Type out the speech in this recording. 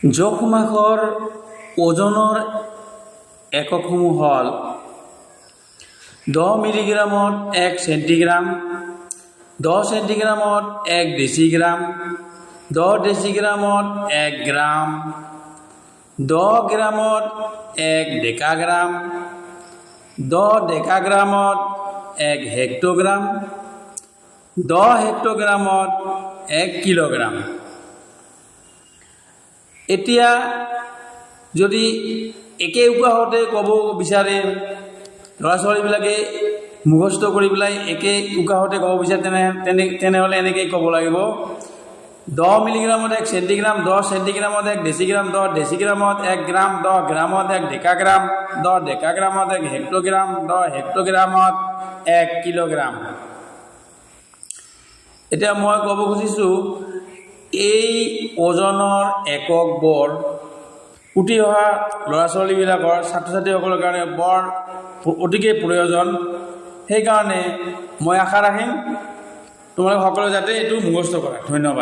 জোখমাখৰ ওজনৰ এককসমূহ হ'ল 10 মিলিগ্ৰামত 1 চেণ্টিগ্ৰাম, 10 চেণ্টিগ্ৰামত 1 ডেচিগ্ৰাম, 10 ডেচিগ্ৰামত 1 গ্ৰাম, 10 গ্ৰামত 1 ডেকাগ্ৰাম, 10 ডেকাগ্ৰামত 1 হেক্টগ্ৰাম, 10 হেক্টগ্ৰামত 1 কিলোগ্ৰাম। এতিয়া যদি একে উশাহতে ক'ব বিচাৰে ল'ৰা ছোৱালীবিলাকে মুখস্থ কৰি পেলাই একে উশাহতে ক'ব বিচাৰে তেনেহ'লে এনেকৈ ক'ব লাগিব 10 মিলিগ্ৰামত 1 চেণ্টিগ্ৰাম, 10 চেণ্টিগ্ৰামত 1 ডেচিগ্ৰাম, 10 ডেচিগ্ৰামত 1 গ্ৰাম, 10 গ্ৰামত 1 ডেকাগ্ৰাম, 10 ডেকাগ্ৰামত 1 হেক্টগ্ৰাম, 10 হেক্টগ্ৰামত 1 কিলোগ্ৰাম। এতিয়া মই ক'ব খুজিছোঁ এই ওজনৰ এককবোৰ উঠি অহা ল'ৰা ছোৱালীবিলাকৰ ছাত্ৰ ছাত্ৰীসকলৰ কাৰণে বৰ অতিকে প্ৰয়োজন। সেইকাৰণে মই আশা ৰাখিম তোমালোক সকলোৱে যাতে এইটো মুখস্থ কৰা। ধন্যবাদ।